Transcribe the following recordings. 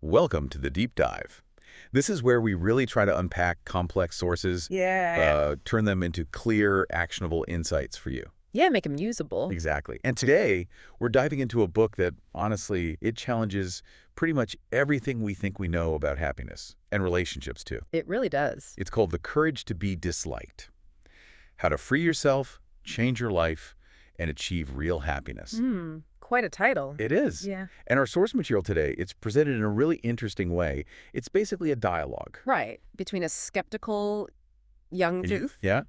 Welcome to the Deep Dive. This is where we really try to unpack complex sources, turn them into clear, actionable insights for you. Yeah, make them usable. Exactly. And today, we're diving into a book that, honestly, it challenges pretty much everything we think we know about happiness and relationships, too. It really does. It's called The Courage to Be Disliked: How to Free Yourself, Change Your Life, and Achieve Real Happiness. Quite a title. It is. Yeah. And our source material today, it's presented in a really interesting way. It's basically a dialogue. Right. Between a skeptical young youth. Yeah.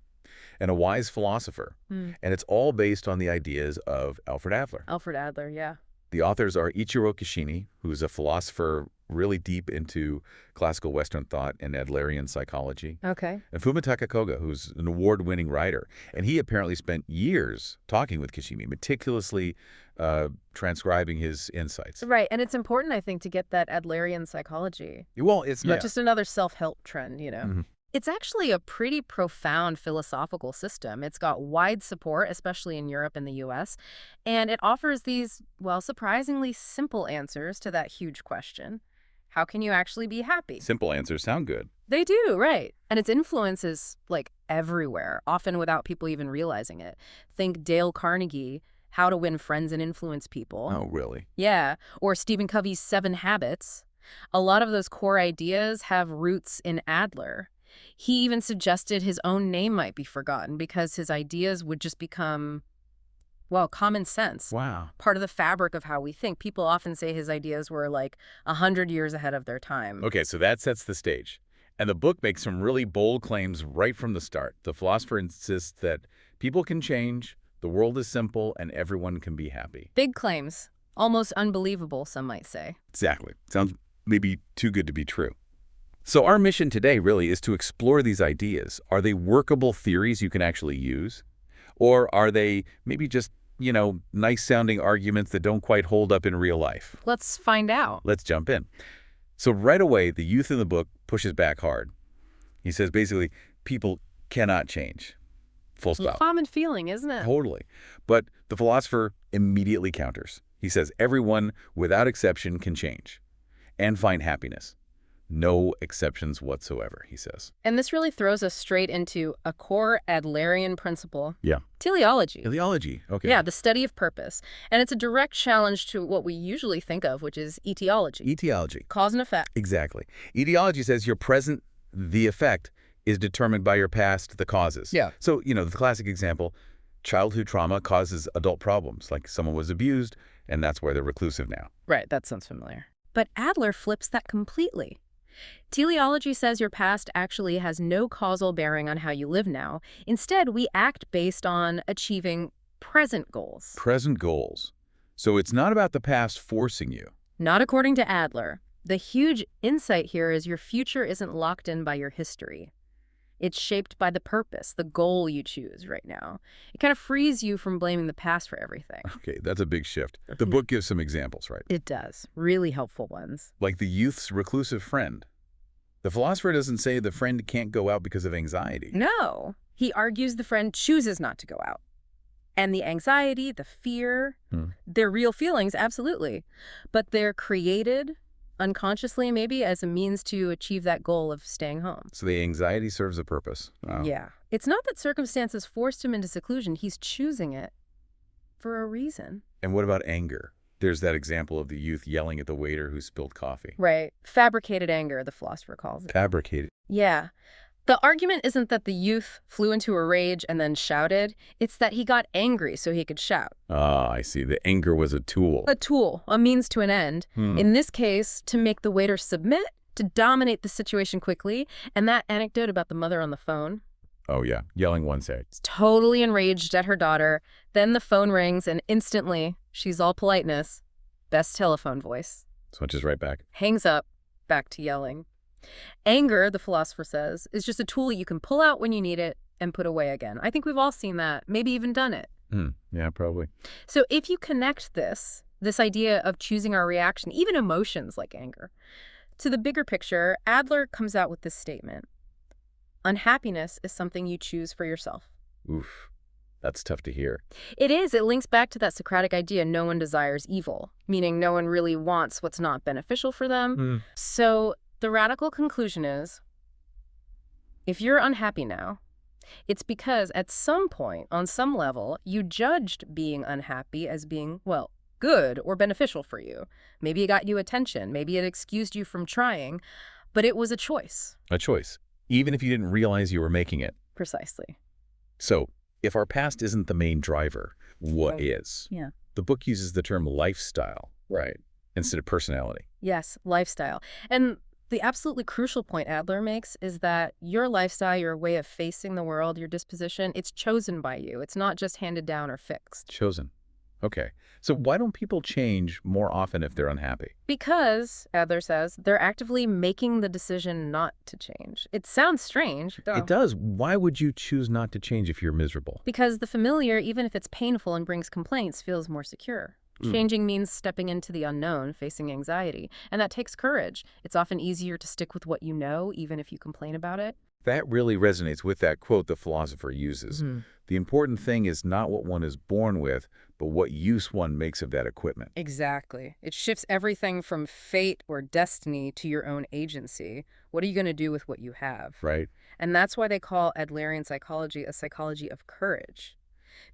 And a wise philosopher. And it's all based on the ideas of Alfred Adler. Alfred Adler, yeah. The authors are Ichiro Kishimi, who's a philosopher really deep into classical Western thought and Adlerian psychology. Okay. And Fumitake Koga, who's an award-winning writer. And he apparently spent years talking with Kishimi, meticulously transcribing his insights. Right. And it's important, I think, to get that Adlerian psychology. Well, it's Not just another self-help trend, you know. Mm-hmm. It's actually a pretty profound philosophical system. It's got wide support, especially in Europe and the US, and it offers these, well, surprisingly simple answers to that huge question. How can you actually be happy? Simple answers sound good. They do, right. And its influence is, like, everywhere, often without people even realizing it. Think Dale Carnegie, How to Win Friends and Influence People. Oh, really? Yeah. Or Stephen Covey's 7 Habits. A lot of those core ideas have roots in Adler. He even suggested his own name might be forgotten because his ideas would just become, well, common sense. Wow. Part of the fabric of how we think. People often say his ideas were like 100 years ahead of their time. Okay, so that sets the stage. And the book makes some really bold claims right from the start. The philosopher insists that people can change, the world is simple, and everyone can be happy. Big claims. Almost unbelievable, some might say. Exactly. Sounds maybe too good to be true. So our mission today really is to explore these ideas. Are they workable theories you can actually use? Or are they maybe just, nice-sounding arguments that don't quite hold up in real life? Let's find out. Let's jump in. So right away, the youth in the book pushes back hard. He says basically, people cannot change. Full stop. Common feeling, isn't it? Totally. But the philosopher immediately counters. He says everyone, without exception, can change and find happiness. No exceptions whatsoever, he says. And this really throws us straight into a core Adlerian principle. Yeah. Teleology. Teleology, okay. Yeah, the study of purpose. And it's a direct challenge to what we usually think of, which is etiology. Etiology. Cause and effect. Exactly. Etiology says your present, the effect, is determined by your past, the causes. Yeah. So, the classic example, childhood trauma causes adult problems, like someone was abused, and that's why they're reclusive now. Right, that sounds familiar. But Adler flips that completely. Teleology says your past actually has no causal bearing on how you live now. Instead, we act based on achieving present goals. Present goals. So it's not about the past forcing you. Not according to Adler. The huge insight here is your future isn't locked in by your history. It's shaped by the purpose, the goal you choose right now. It kind of frees you from blaming the past for everything. Okay, that's a big shift. The book gives some examples, right? It does. Really helpful ones. Like the youth's reclusive friend. The philosopher doesn't say the friend can't go out because of anxiety. No. He argues the friend chooses not to go out. And the anxiety, the fear, they're real feelings, absolutely. But they're created unconsciously, maybe, as a means to achieve that goal of staying home. So the anxiety serves a purpose. Wow. Yeah. It's not that circumstances forced him into seclusion. He's choosing it for a reason. And what about anger? There's that example of the youth yelling at the waiter who spilled coffee. Right. Fabricated anger, the philosopher calls it. Fabricated. Yeah. The argument isn't that the youth flew into a rage and then shouted. It's that he got angry so he could shout. Ah, I see. The anger was a tool. A tool, a means to an end. In this case, to make the waiter submit, to dominate the situation quickly. And that anecdote about the mother on the phone. Oh, yeah. Yelling one side. Totally enraged at her daughter. Then the phone rings and instantly, she's all politeness. Best telephone voice. Switches right back. Hangs up, back to yelling. Anger, the philosopher says, is just a tool you can pull out when you need it and put away again. I think we've all seen that, maybe even done it. Yeah, probably. So if you connect this idea of choosing our reaction, even emotions like anger, to the bigger picture, Adler comes out with this statement. Unhappiness is something you choose for yourself. Oof. That's tough to hear. It is. It links back to that Socratic idea no one desires evil, meaning no one really wants what's not beneficial for them. So the radical conclusion is, if you're unhappy now, it's because at some point, on some level, you judged being unhappy as being, well, good or beneficial for you. Maybe it got you attention. Maybe it excused you from trying, but it was a choice. A choice, even if you didn't realize you were making it. Precisely. So, if our past isn't the main driver, what is? Yeah. The book uses the term lifestyle, right, instead of personality. Yes, lifestyle. And the absolutely crucial point Adler makes is that your lifestyle, your way of facing the world, your disposition, it's chosen by you. It's not just handed down or fixed. Chosen. Okay. So why don't people change more often if they're unhappy? Because, Adler says, they're actively making the decision not to change. It sounds strange. It does. Why would you choose not to change if you're miserable? Because the familiar, even if it's painful and brings complaints, feels more secure. Changing means stepping into the unknown, facing anxiety. And that takes courage. It's often easier to stick with what you know, even if you complain about it. That really resonates with that quote the philosopher uses. The important thing is not what one is born with, but what use one makes of that equipment. Exactly. It shifts everything from fate or destiny to your own agency. What are you going to do with what you have? Right. And that's why they call Adlerian psychology a psychology of courage.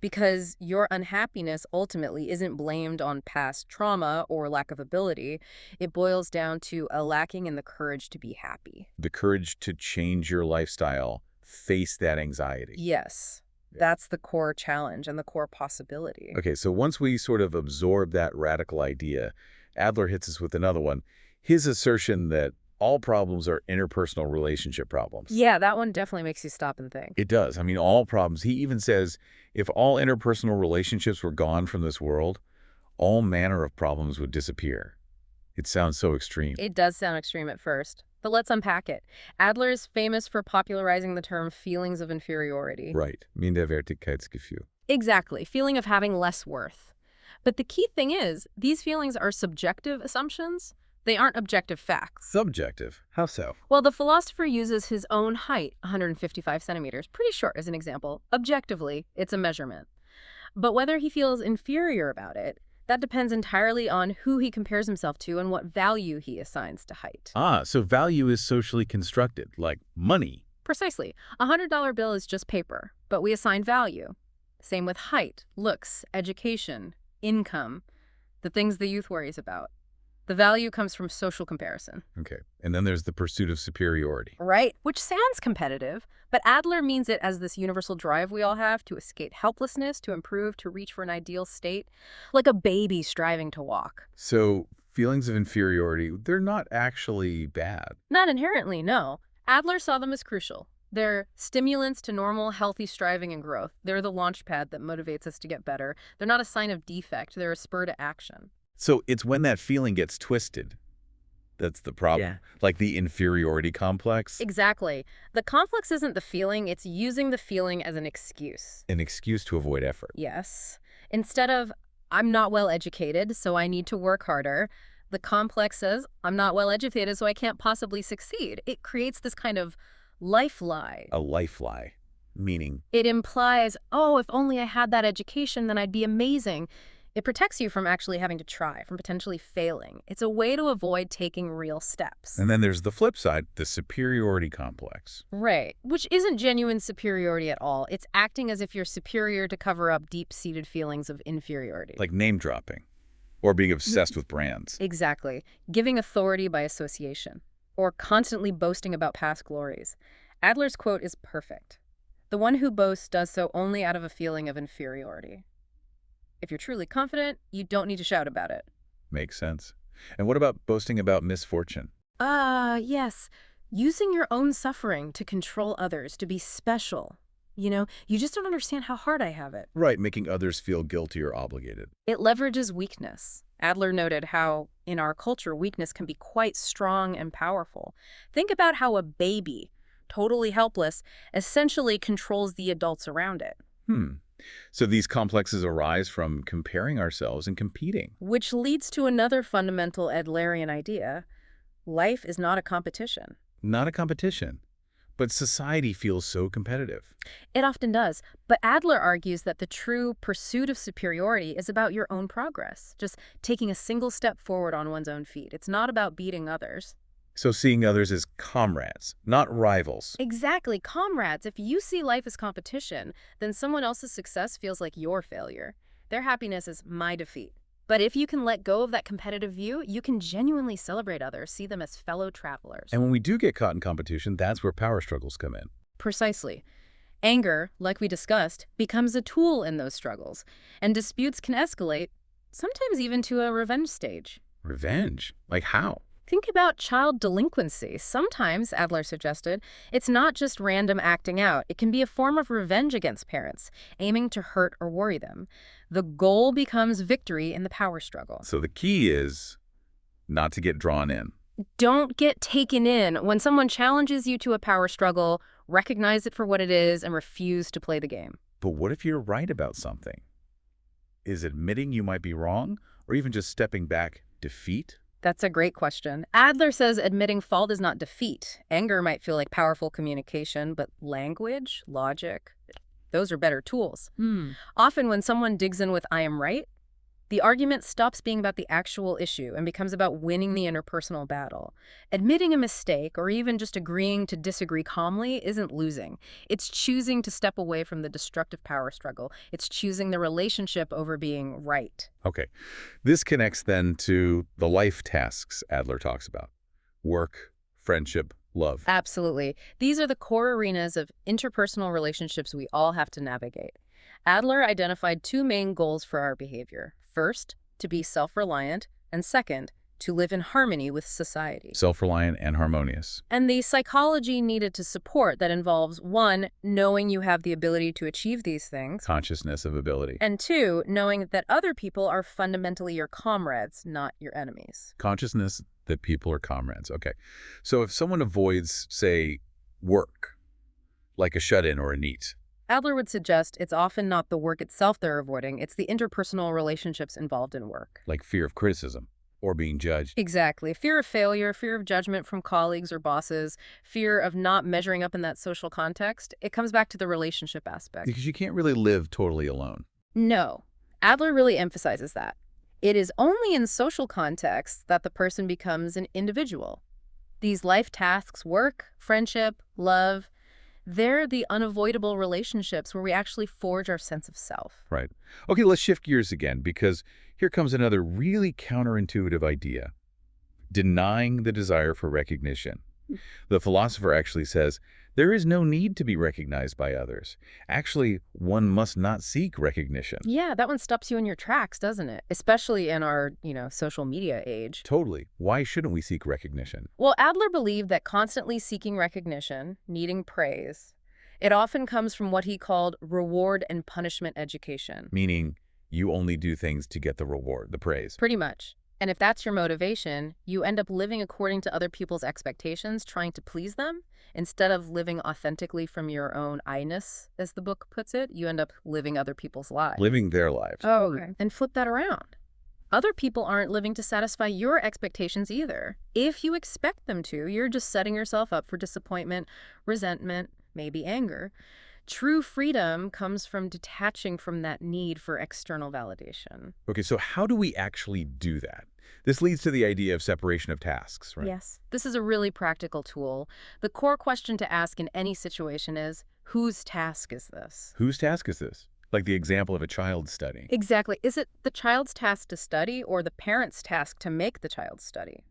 Because your unhappiness ultimately isn't blamed on past trauma or lack of ability. It boils down to a lacking in the courage to be happy. The courage to change your lifestyle, face that anxiety. Yes. That's the core challenge and the core possibility. Okay, so once we sort of absorb that radical idea, Adler hits us with another one. His assertion that all problems are interpersonal relationship problems. Yeah, that one definitely makes you stop and think. It does. I mean, all problems. He even says if all interpersonal relationships were gone from this world, all manner of problems would disappear. It sounds so extreme. It does sound extreme at first, but let's unpack it. Adler is famous for popularizing the term feelings of inferiority. Right. Minderwertigkeitsgefühl. Exactly, feeling of having less worth. But the key thing is, these feelings are subjective assumptions. They aren't objective facts. Subjective. How so? Well, the philosopher uses his own height, 155 centimeters, pretty short as an example. Objectively, it's a measurement. But whether he feels inferior about it, that depends entirely on who he compares himself to and what value he assigns to height. Ah, so value is socially constructed, like money. Precisely. A $100 bill is just paper, but we assign value. Same with height, looks, education, income, the things the youth worries about. The value comes from social comparison. Okay. And then there's the pursuit of superiority. Right, which sounds competitive, but Adler means it as this universal drive we all have to escape helplessness, to improve, to reach for an ideal state, like a baby striving to walk. So feelings of inferiority, they're not actually bad. Not inherently, no. Adler saw them as crucial. They're stimulants to normal, healthy striving and growth. They're the launch pad that motivates us to get better. They're not a sign of defect. They're a spur to action. So it's when that feeling gets twisted that's the problem. Yeah. Like the inferiority complex. Exactly. The complex isn't the feeling, it's using the feeling as an excuse. An excuse to avoid effort. Yes. Instead of, I'm not well educated, so I need to work harder, the complex says, I'm not well educated, so I can't possibly succeed. It creates this kind of life lie. A life lie. Meaning? It implies, oh, if only I had that education, then I'd be amazing. It protects you from actually having to try, from potentially failing. It's a way to avoid taking real steps. And then there's the flip side, the superiority complex. Right, which isn't genuine superiority at all. It's acting as if you're superior to cover up deep-seated feelings of inferiority. Like name dropping, or being obsessed with brands. Exactly. Giving authority by association, or constantly boasting about past glories. Adler's quote is perfect. The one who boasts does so only out of a feeling of inferiority. If you're truly confident, you don't need to shout about it. Makes sense. And what about boasting about misfortune? Yes. Using your own suffering to control others, to be special. You know, you just don't understand how hard I have it. Right, making others feel guilty or obligated. It leverages weakness. Adler noted how, in our culture, weakness can be quite strong and powerful. Think about how a baby, totally helpless, essentially controls the adults around it. So these complexes arise from comparing ourselves and competing. Which leads to another fundamental Adlerian idea. Life is not a competition. Not a competition. But society feels so competitive. It often does, but Adler argues that the true pursuit of superiority is about your own progress, just taking a single step forward on one's own feet. It's not about beating others. So seeing others as comrades, not rivals. Exactly, comrades. If you see life as competition, then someone else's success feels like your failure. Their happiness is my defeat. But if you can let go of that competitive view, you can genuinely celebrate others, see them as fellow travelers. And when we do get caught in competition, that's where power struggles come in. Precisely. Anger, like we discussed, becomes a tool in those struggles, and disputes can escalate, sometimes even to a revenge stage. Revenge? Like how? Think about child delinquency. Sometimes, Adler suggested, it's not just random acting out. It can be a form of revenge against parents, aiming to hurt or worry them. The goal becomes victory in the power struggle. So the key is not to get drawn in. Don't get taken in. When someone challenges you to a power struggle, recognize it for what it is and refuse to play the game. But what if you're right about something? Is admitting you might be wrong, or even just stepping back, defeat? That's a great question. Adler says admitting fault is not defeat. Anger might feel like powerful communication, but language, logic, those are better tools. Often when someone digs in with "I am right," the argument stops being about the actual issue and becomes about winning the interpersonal battle. Admitting a mistake, or even just agreeing to disagree calmly, isn't losing. It's choosing to step away from the destructive power struggle. It's choosing the relationship over being right. Okay. This connects then to the life tasks Adler talks about. Work, friendship, love. Absolutely. These are the core arenas of interpersonal relationships we all have to navigate. Adler identified two main goals for our behavior. First, to be self-reliant, and second, to live in harmony with society. Self-reliant and harmonious. And the psychology needed to support that involves, one, knowing you have the ability to achieve these things, Consciousness of ability. and two, knowing that other people are fundamentally your comrades, not your enemies. Consciousness that people are comrades. Okay. So if someone avoids, say, work, like a shut-in or a NEET, Adler would suggest it's often not the work itself they're avoiding, it's the interpersonal relationships involved in work. like fear of criticism or being judged. Exactly. Fear of failure, fear of judgment from colleagues or bosses, fear of not measuring up in that social context. It comes back to the relationship aspect. Because you can't really live totally alone. No. Adler really emphasizes that. It is only in social contexts that the person becomes an individual. These life tasks, work, friendship, love, they're the unavoidable relationships where we actually forge our sense of self. Right. Okay, let's shift gears again, because here comes another really counterintuitive idea. Denying the desire for recognition. The philosopher actually says, there is no need to be recognized by others. Actually, one must not seek recognition. Yeah, that one stops you in your tracks, doesn't it? Especially in our, social media age. Totally. Why shouldn't we seek recognition? Well, Adler believed that constantly seeking recognition, needing praise, it often comes from what he called reward and punishment education. Meaning, you only do things to get the reward, the praise. Pretty much. And if that's your motivation, you end up living according to other people's expectations, trying to please them, instead of living authentically from your own I-ness, as the book puts it. You end up living other people's lives. Living their lives. Oh, okay. And flip that around. Other people aren't living to satisfy your expectations either. If you expect them to, you're just setting yourself up for disappointment, resentment, maybe anger. True freedom comes from detaching from that need for external validation. Okay, so how do we actually do that? This leads to the idea of separation of tasks, right? Yes. This is a really practical tool. The core question to ask in any situation is, whose task is this? Whose task is this? Like the example of a child study. Exactly. Is it the child's task to study or the parent's task to make the child study?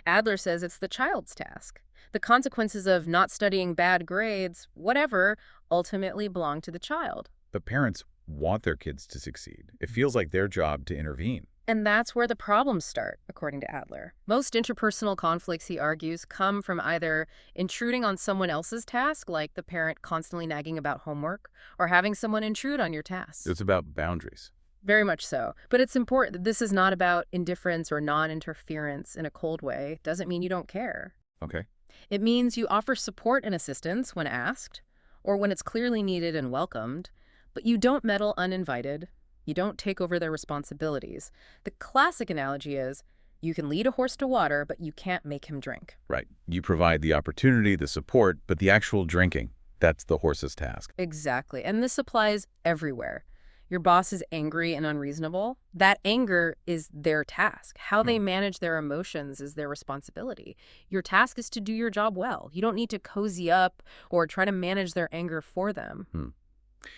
Adler says it's the child's task. The consequences of not studying, bad grades, whatever, ultimately belong to the child. But parents want their kids to succeed. It feels like their job to intervene. And that's where the problems start, according to Adler. Most interpersonal conflicts, he argues, come from either intruding on someone else's task, like the parent constantly nagging about homework, or having someone intrude on your task. It's about boundaries. Very much so. But it's important that this is not about indifference or non-interference in a cold way. It doesn't mean you don't care. Okay. It means you offer support and assistance when asked, or when it's clearly needed and welcomed, but you don't meddle uninvited. You don't take over their responsibilities. The classic analogy is, You can lead a horse to water, but you can't make him drink. Right. You provide the opportunity, the support, but the actual drinking, that's the horse's task. Exactly. And this applies everywhere. Your boss is angry and unreasonable. That anger is their task. How they manage their emotions is their responsibility. Your task is to do your job well. You don't need to cozy up or try to manage their anger for them.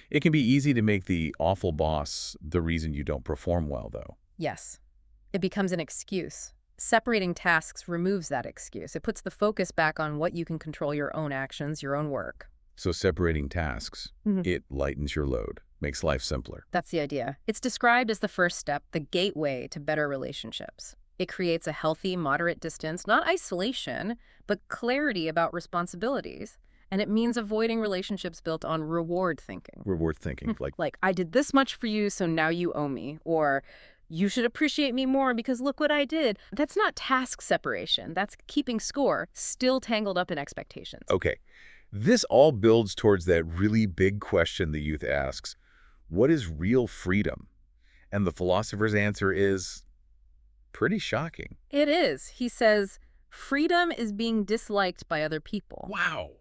It can be easy to make the awful boss the reason you don't perform well, though. Yes. It becomes an excuse. Separating tasks removes that excuse. It puts the focus back on what you can control: your own actions, your own work. So separating tasks, it lightens your load, makes life simpler. That's the idea. It's described as the first step, the gateway to better relationships. It creates a healthy, moderate distance, not isolation, but clarity about responsibilities. And it means avoiding relationships built on reward thinking. Reward thinking, Like, I did this much for you, so now you owe me. Or, you should appreciate me more because look what I did. That's not task separation. That's keeping score, still tangled up in expectations. Okay. This all builds towards that really big question the youth asks, what is real freedom? And the philosopher's answer is pretty shocking. It is. He says, freedom is being disliked by other people. Wow.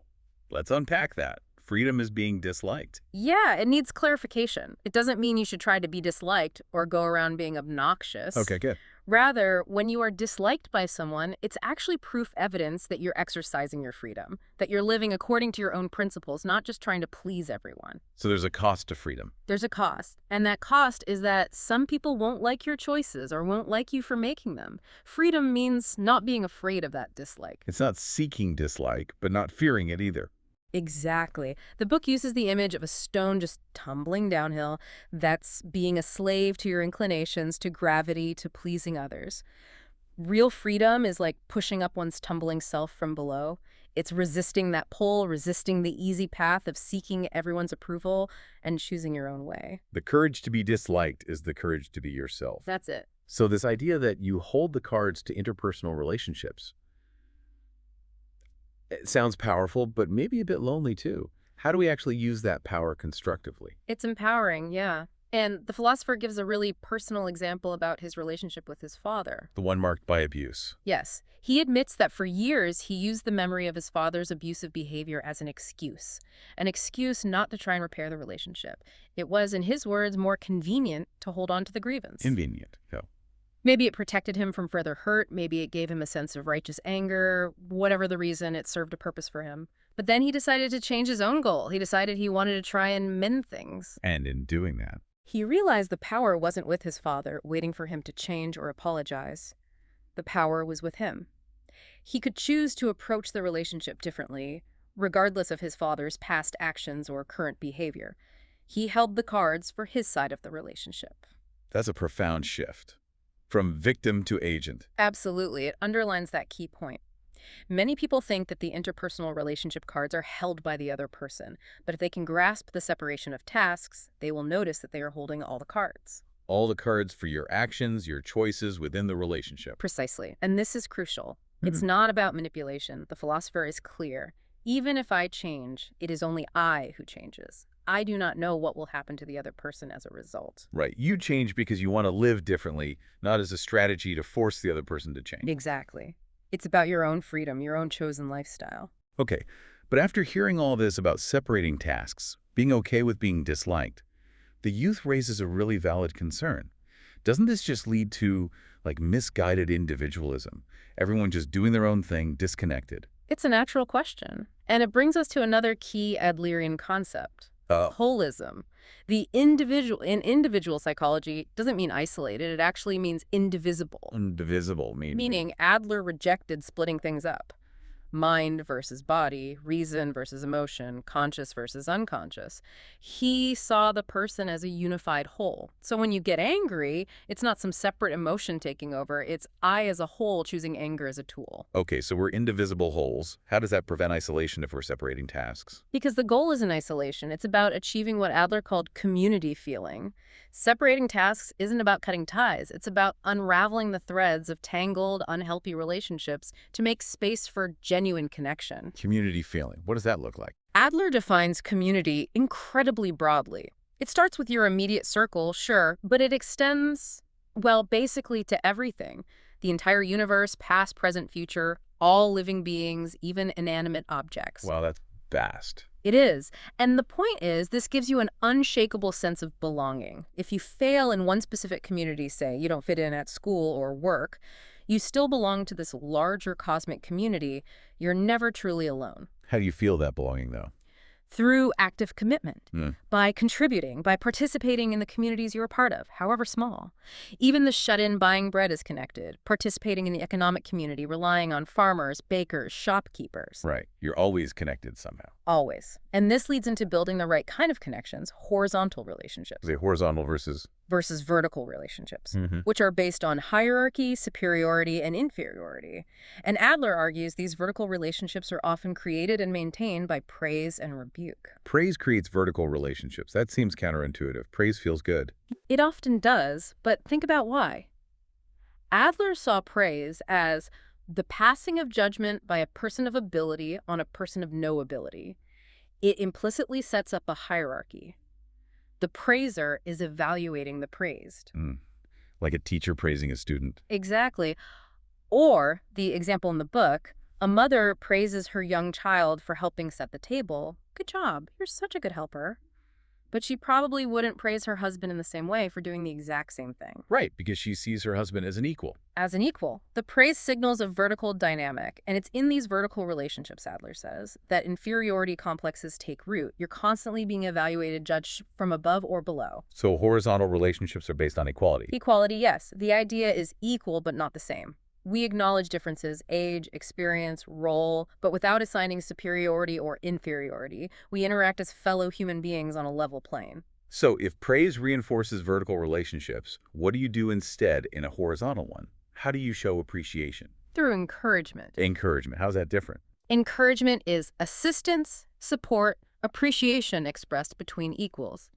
Let's unpack that. Freedom is being disliked. Yeah, it needs clarification. It doesn't mean you should try to be disliked or go around being obnoxious. Okay, good. Rather, when you are disliked by someone, it's actually proof evidence that you're exercising your freedom, that you're living according to your own principles, not just trying to please everyone. So there's a cost to freedom. There's a cost, and that cost is that some people won't like your choices or won't like you for making them. Freedom means not being afraid of that dislike. It's not seeking dislike, but not fearing it either. Exactly. The book uses the image of a stone just tumbling downhill. That's being a slave to your inclinations, to gravity, to pleasing others. Real freedom is like pushing up one's tumbling self from below. It's resisting that pull, resisting the easy path of seeking everyone's approval and choosing your own way. The courage to be disliked is the courage to be yourself. That's it. So this idea that you hold the cards to interpersonal relationships, it sounds powerful, but maybe a bit lonely too. How do we actually use that power constructively? It's empowering, yeah. And the philosopher gives a really personal example about his relationship with his father. The one marked by abuse. Yes. He admits that for years he used the memory of his father's abusive behavior as an excuse not to try and repair the relationship. It was, in his words, more convenient to hold on to the grievance. Convenient, yeah. Maybe it protected him from further hurt. Maybe it gave him a sense of righteous anger. Whatever the reason, it served a purpose for him. But then he decided to change his own goal. He decided he wanted to try and mend things. And in doing that, He realized the power wasn't with his father, waiting for him to change or apologize. The power was with him. He could choose to approach the relationship differently, regardless of his father's past actions or current behavior. He held the cards for his side of the relationship. that's a profound shift. From victim to agent. Absolutely. It underlines that key point. Many people think that the interpersonal relationship cards are held by the other person, but if they can grasp the separation of tasks, they will notice that they are holding all the cards. All the cards for your actions, your choices within the relationship. Precisely. And this is crucial. It's not about manipulation. The philosopher is clear. Even if I change, it is only I who changes. I do not know what will happen to the other person as a result. Right. You change because you want to live differently, not as a strategy to force the other person to change. Exactly. It's about your own freedom, your own chosen lifestyle. Okay, but after hearing all this about separating tasks, being okay with being disliked, the youth raises a really valid concern. Doesn't this just lead to, misguided individualism? Everyone just doing their own thing, disconnected. It's a natural question. And it brings us to another key Adlerian concept. Holism. The individual in individual psychology doesn't mean isolated. It actually means indivisible. Indivisible, Meaning Adler rejected splitting things up. Mind versus body, reason versus emotion, conscious versus unconscious. He saw the person as a unified whole. So when you get angry, it's not some separate emotion taking over. It's I as a whole choosing anger as a tool. Okay, so we're indivisible wholes. How does that prevent isolation if we're separating tasks? Because the goal isn't isolation. It's about achieving what Adler called community feeling. Separating tasks isn't about cutting ties. It's about unraveling the threads of tangled, unhealthy relationships to make space for genuine connection. Community feeling. What does that look like? Adler defines community incredibly broadly. It starts with your immediate circle, sure, but it extends, well, basically to everything. The entire universe, past, present, future, all living beings, even inanimate objects. Wow, that's vast. It is. And the point is, this gives you an unshakable sense of belonging. If you fail in one specific community, say you don't fit in at school or work, you still belong to this larger cosmic community. You're never truly alone. How do you feel that belonging, though? Through active commitment, Mm. by contributing, by participating in the communities you're a part of, however small. Even the shut-in buying bread is connected, participating in the economic community, relying on farmers, bakers, shopkeepers. Right. You're always connected somehow. Always. And this leads into building the right kind of connections, horizontal relationships, Say horizontal versus... versus vertical relationships, Mm-hmm. which are based on hierarchy, superiority, and inferiority. And Adler argues these vertical relationships are often created and maintained by praise and rebuke. Praise creates vertical relationships. That seems counterintuitive. Praise feels good. It often does, but think about why. Adler saw praise as the passing of judgment by a person of ability on a person of no ability. It implicitly sets up a hierarchy. The praiser is evaluating the praised. Like a teacher praising a student. Exactly. Or, the example in the book, a mother praises her young child for helping set the table. Good job. You're such a good helper. But she probably wouldn't praise her husband in the same way for doing the exact same thing. Right, because she sees her husband as an equal. As an equal. The praise signals a vertical dynamic, and it's in these vertical relationships, Adler says, that inferiority complexes take root. You're constantly being evaluated, judged from above or below. So horizontal relationships are based on equality. Equality, yes. The idea is equal but not the same. We acknowledge differences, age, experience, role, but without assigning superiority or inferiority. We interact as fellow human beings on a level plane. So if praise reinforces vertical relationships, what do you do instead in a horizontal one? How do you show appreciation? Through encouragement. Encouragement. How's that different? Encouragement is assistance, support, appreciation expressed between equals.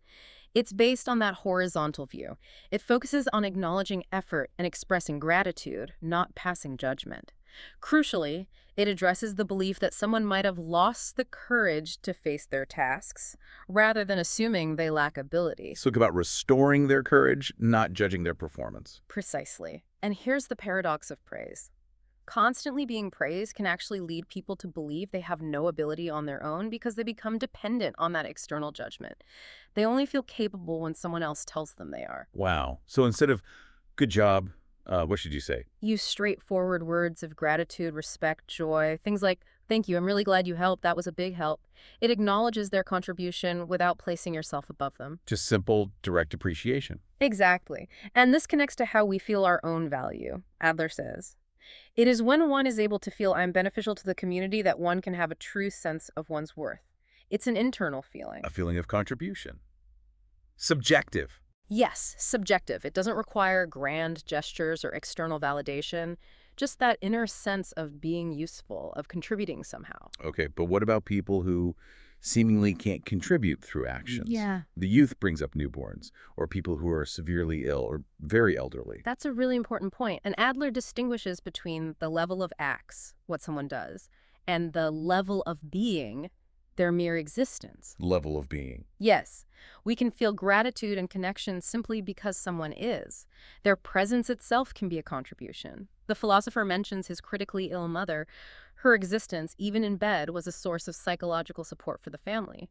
It's based on that horizontal view. It focuses on acknowledging effort and expressing gratitude, not passing judgment. Crucially, it addresses the belief that someone might have lost the courage to face their tasks, rather than assuming they lack ability. So it's about restoring their courage, not judging their performance. Precisely. And here's the paradox of praise. Constantly being praised can actually lead people to believe they have no ability on their own because they become dependent on that external judgment. They only feel capable when someone else tells them they are. Wow. So instead of good job, what should you say? Use straightforward words of gratitude, respect, joy, things like, thank you, I'm really glad you helped, that was a big help. It acknowledges their contribution without placing yourself above them. Just simple, direct appreciation. Exactly. And this connects to how we feel our own value, Adler says. It is when one is able to feel I'm beneficial to the community that one can have a true sense of one's worth. It's an internal feeling. A feeling of contribution. Subjective. Yes, subjective. It doesn't require grand gestures or external validation, just that inner sense of being useful, of contributing somehow. Okay, but what about people who seemingly can't contribute through actions? Yeah. The youth brings up newborns, or people who are severely ill or very elderly. That's a really important point. And Adler distinguishes between the level of acts, what someone does, and the level of being, their mere existence. Level of being. Yes, we can feel gratitude and connection simply because someone is. Their presence itself can be a contribution. The philosopher mentions his critically ill mother. Her existence, even in bed, was a source of psychological support for the family.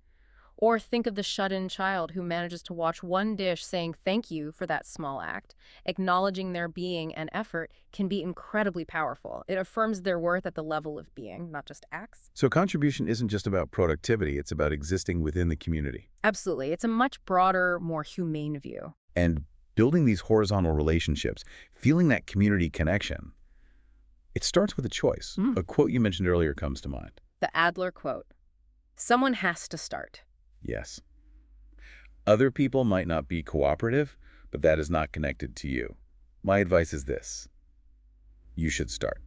Or think of the shut-in child who manages to wash one dish saying thank you for that small act. Acknowledging their being and effort can be incredibly powerful. It affirms their worth at the level of being, not just acts. So contribution isn't just about productivity, it's about existing within the community. Absolutely. It's a much broader, more humane view. And building these horizontal relationships, feeling that community connection, it starts with a choice. A quote you mentioned earlier comes to mind. The Adler quote, "Someone has to start." Yes. Other people might not be cooperative, but that is not connected to you. My advice is this. You should start,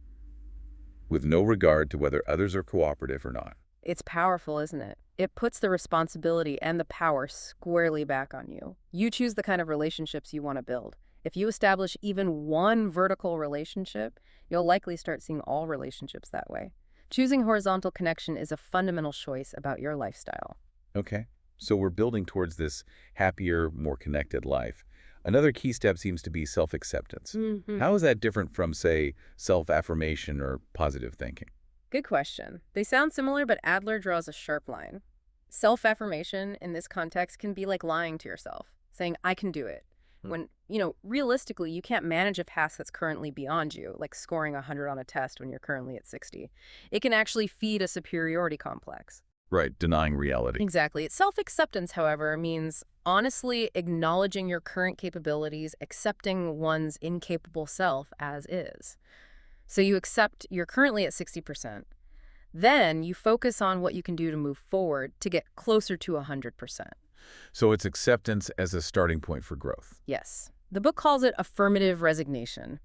with no regard to whether others are cooperative or not. It's powerful, isn't it? It puts the responsibility and the power squarely back on you. You choose the kind of relationships you want to build. If you establish even one vertical relationship, you'll likely start seeing all relationships that way. Choosing horizontal connection is a fundamental choice about your lifestyle. Okay, so we're building towards this happier, more connected life. Another key step seems to be self-acceptance. Hmm. How is that different from, say, self-affirmation or positive thinking? Good question. They sound similar, but Adler draws a sharp line. Self-affirmation in this context can be like lying to yourself, saying, I can do it. Hmm. When, realistically, you can't manage a task that's currently beyond you, like scoring 100 on a test when you're currently at 60. It can actually feed a superiority complex. Right, denying reality. Exactly. Self-acceptance, however, means honestly acknowledging your current capabilities, accepting one's incapable self as is. So you accept you're currently at 60%. Then you focus on what you can do to move forward to get closer to 100%. So it's acceptance as a starting point for growth. Yes. The book calls it affirmative resignation.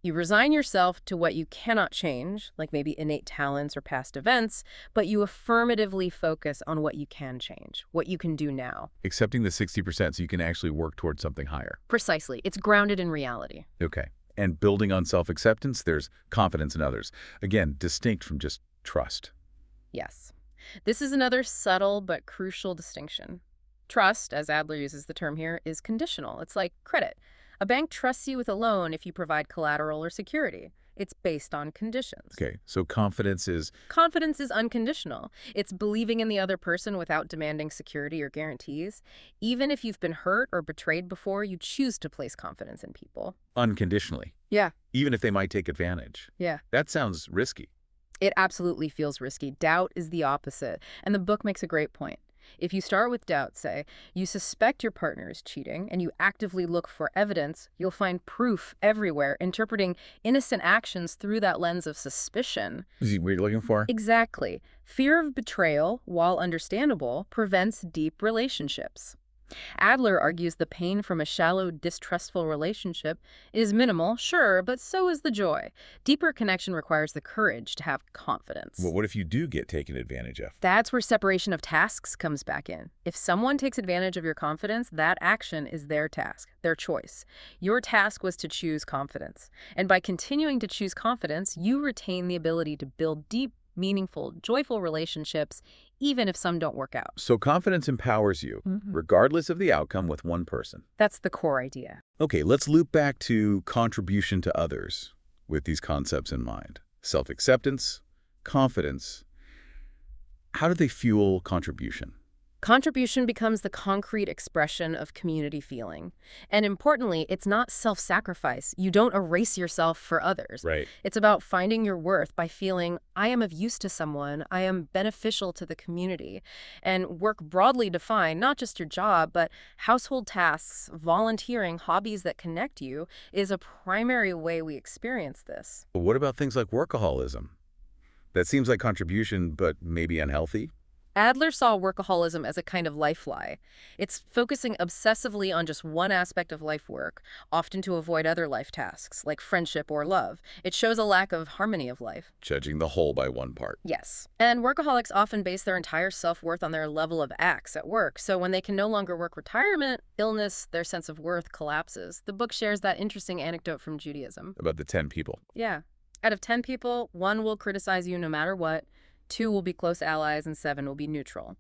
You resign yourself to what you cannot change, like maybe innate talents or past events, but you affirmatively focus on what you can change, what you can do now. Accepting the 60% so you can actually work towards something higher. Precisely. It's grounded in reality. Okay. And building on self-acceptance, there's confidence in others. Again, distinct from just trust. Yes. This is another subtle but crucial distinction. Trust, as Adler uses the term here, is conditional. It's like credit. A bank trusts you with a loan if you provide collateral or security. It's based on conditions. Okay, so confidence is... Confidence is unconditional. It's believing in the other person without demanding security or guarantees. Even if you've been hurt or betrayed before, you choose to place confidence in people. unconditionally. Yeah. Even if they might take advantage. Yeah. That sounds risky. It absolutely feels risky. Doubt is the opposite. And the book makes a great point. If you start with doubt, say, you suspect your partner is cheating and you actively look for evidence, you'll find proof everywhere, interpreting innocent actions through that lens of suspicion. Is he what you're looking for? Exactly. Fear of betrayal, while understandable, prevents deep relationships. Adler argues the pain from a shallow, distrustful relationship is minimal, sure, but so is the joy. Deeper connection requires the courage to have confidence. Well, what if you do get taken advantage of? That's where separation of tasks comes back in. If someone takes advantage of your confidence, that action is their task, their choice. Your task was to choose confidence. And by continuing to choose confidence, you retain the ability to build deep, meaningful, joyful relationships, even if some don't work out. So confidence empowers you, Mhm. regardless of the outcome with one person. That's the core idea. Okay, let's loop back to contribution to others with these concepts in mind. Self-acceptance, confidence. How do they fuel contribution? Contribution becomes the concrete expression of community feeling. And importantly, it's not self-sacrifice. You don't erase yourself for others. Right. It's about finding your worth by feeling, I am of use to someone, I am beneficial to the community. And work broadly defined, not just your job, but household tasks, volunteering, hobbies that connect you, is a primary way we experience this. But what about things like workaholism? That seems like contribution, but maybe unhealthy? Adler saw workaholism as a kind of life lie. It's focusing obsessively on just one aspect of life work, often to avoid other life tasks, like friendship or love. It shows a lack of harmony of life. Judging the whole by one part. Yes. And workaholics often base their entire self-worth on their level of acts at work. So when they can no longer work retirement, illness, their sense of worth collapses. The book shares that interesting anecdote from Judaism. About the 10 people. Yeah. Out of 10 people, 1 will criticize you no matter what, 2 will be close allies, and 7 will be neutral.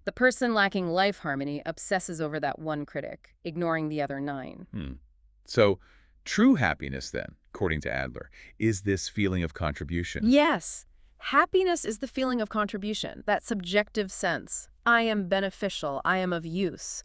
The person lacking life harmony obsesses over that one critic, ignoring the other 9. So true happiness then, according to Adler, is this feeling of contribution. Yes. Happiness is the feeling of contribution, that subjective sense. I am beneficial. I am of use.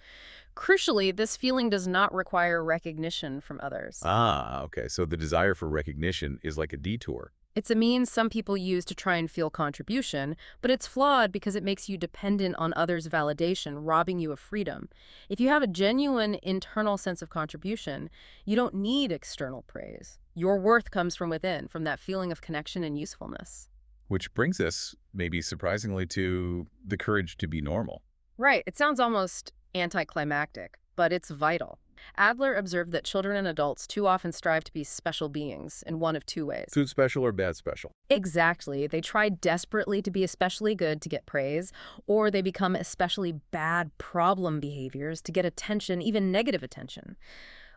Crucially, this feeling does not require recognition from others. Ah, okay. So the desire for recognition is like a detour. It's a means some people use to try and feel contribution, but it's flawed because it makes you dependent on others' validation, robbing you of freedom. If you have a genuine internal sense of contribution, you don't need external praise. Your worth comes from within, from that feeling of connection and usefulness. Which brings us, maybe surprisingly, to the courage to be normal. Right. It sounds almost anticlimactic, but it's vital. Adler observed that children and adults too often strive to be special beings in one of 2 ways. Good special or bad special? Exactly. They try desperately to be especially good to get praise, or they become especially bad problem behaviors to get attention, even negative attention.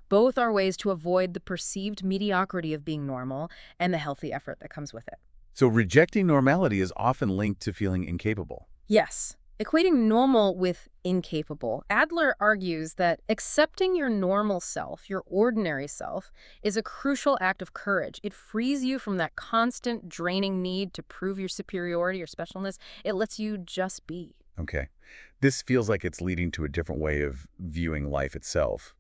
Both are ways to avoid the perceived mediocrity of being normal and the healthy effort that comes with it. So rejecting normality is often linked to feeling incapable. Yes. Equating normal with incapable, Adler argues that accepting your normal self, your ordinary self, is a crucial act of courage. It frees you from that constant, draining need to prove your superiority or specialness. It lets you just be. Okay. This feels like it's leading to a different way of viewing life itself.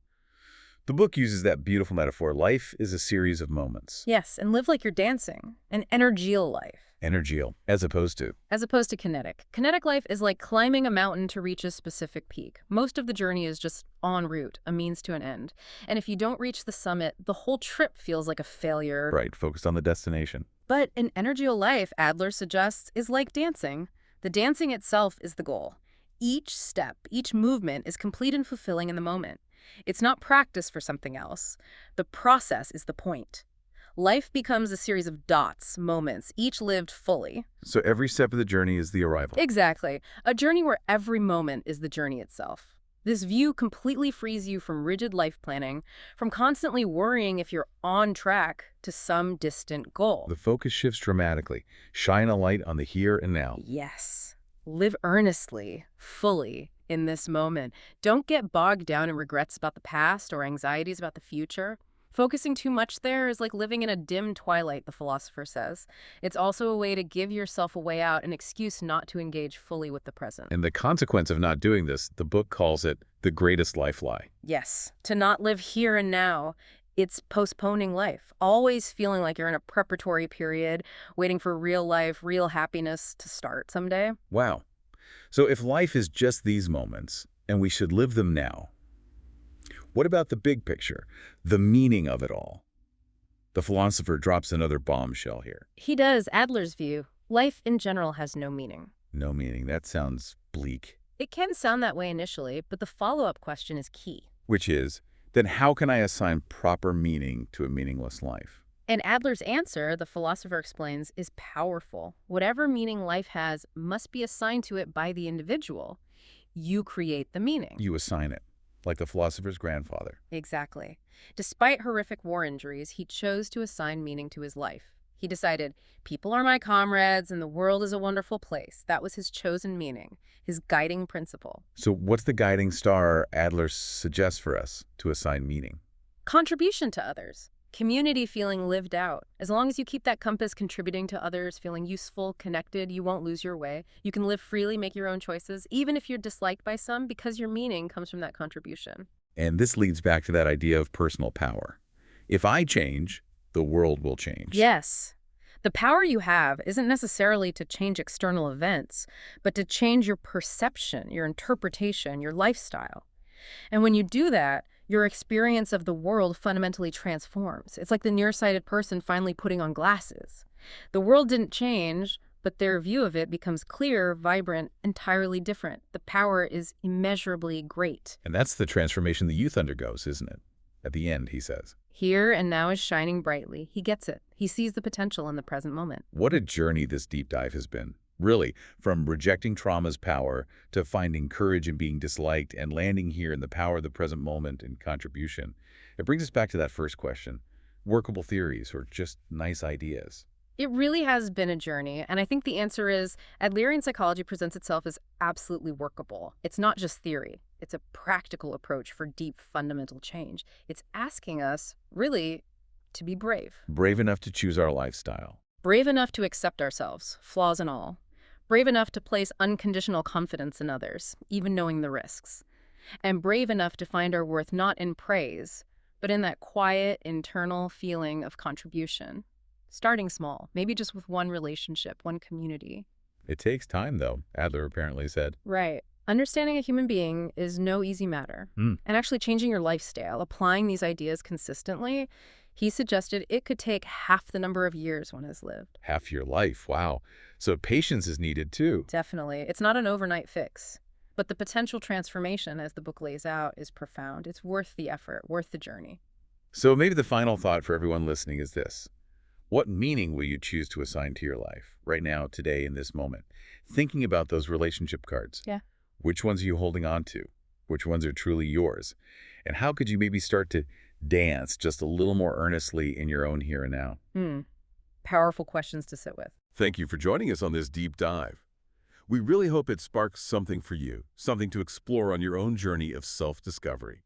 The book uses that beautiful metaphor. Life is a series of moments. Yes, and live like you're dancing. An energial life. Energial, as opposed to Kinetic. Kinetic life is like climbing a mountain to reach a specific peak. Most of the journey is just en route, a means to an end. And if you don't reach the summit, the whole trip feels like a failure. right, focused on the destination. But an energial life, Adler suggests, is like dancing. The dancing itself is the goal. Each step, each movement is complete and fulfilling in the moment. It's not practice for something else. The process is the point. Life becomes a series of dots, moments, each lived fully. So every step of the journey is the arrival. Exactly. A journey where every moment is the journey itself. This view completely frees you from rigid life planning, from constantly worrying if you're on track to some distant goal. The focus shifts dramatically. Shine a light on the here and now. Yes. Live earnestly, fully, in this moment. Don't get bogged down in regrets about the past or anxieties about the future. Focusing too much there is like living in a dim twilight, the philosopher says. It's also a way to give yourself a way out, an excuse not to engage fully with the present. And the consequence of not doing this, the book calls it the greatest life lie. Yes, to not live here and now. It's postponing life, always feeling like you're in a preparatory period, waiting for real life, real happiness to start someday. Wow. So if life is just these moments, and we should live them now, what about the big picture, the meaning of it all? The philosopher drops another bombshell here. He does. Adler's view. Life in general has no meaning. No meaning. That sounds bleak. It can sound that way initially, but the follow-up question is key. Which is, then how can I assign proper meaning to a meaningless life? And Adler's answer, the philosopher explains, is powerful. Whatever meaning life has must be assigned to it by the individual. You create the meaning. You assign it, like the philosopher's grandfather. Exactly. Despite horrific war injuries, he chose to assign meaning to his life. He decided, people are my comrades and the world is a wonderful place. That was his chosen meaning, his guiding principle. So what's the guiding star Adler suggests for us to assign meaning? Contribution to others. Community feeling lived out. As long as you keep that compass contributing to others, feeling useful, connected, you won't lose your way. You can live freely, make your own choices, even if you're disliked by some, because your meaning comes from that contribution. And this leads back to that idea of personal power. If I change, the world will change. Yes. The power you have isn't necessarily to change external events, but to change your perception, your interpretation, your lifestyle. And when you do that, your experience of the world fundamentally transforms. It's like the nearsighted person finally putting on glasses. The world didn't change, but their view of it becomes clear, vibrant, entirely different. The power is immeasurably great. And that's the transformation the youth undergoes, isn't it? At the end, he says. Here and now is shining brightly. He gets it. He sees the potential in the present moment. What a journey this deep dive has been. Really, from rejecting trauma's power to finding courage in being disliked and landing here in the power of the present moment and contribution. It brings us back to that first question. Workable theories or just nice ideas? It really has been a journey, and I think the answer is Adlerian psychology presents itself as absolutely workable. It's not just theory. It's a practical approach for deep, fundamental change. It's asking us, really, to be brave. Brave enough to choose our lifestyle. Brave enough to accept ourselves, flaws and all. Brave enough to place unconditional confidence in others, even knowing the risks. And brave enough to find our worth not in praise, but in that quiet, internal feeling of contribution. Starting small, maybe just with one relationship, one community. It takes time, though, Adler apparently said. Right. Understanding a human being is no easy matter. And actually changing your lifestyle, applying these ideas consistently, he suggested it could take half the number of years one has lived. Half your life, wow. So patience is needed, too. Definitely. It's not an overnight fix. But the potential transformation, as the book lays out, is profound. It's worth the effort, worth the journey. So maybe the final thought for everyone listening is this. What meaning will you choose to assign to your life, right now, today, in this moment? Thinking about those relationship cards. Yeah. Which ones are you holding on to? Which ones are truly yours? And how could you maybe start to dance just a little more earnestly in your own here and now? Powerful questions to sit with. Thank you for joining us on this deep dive. We really hope it sparks something for you, something to explore on your own journey of self-discovery.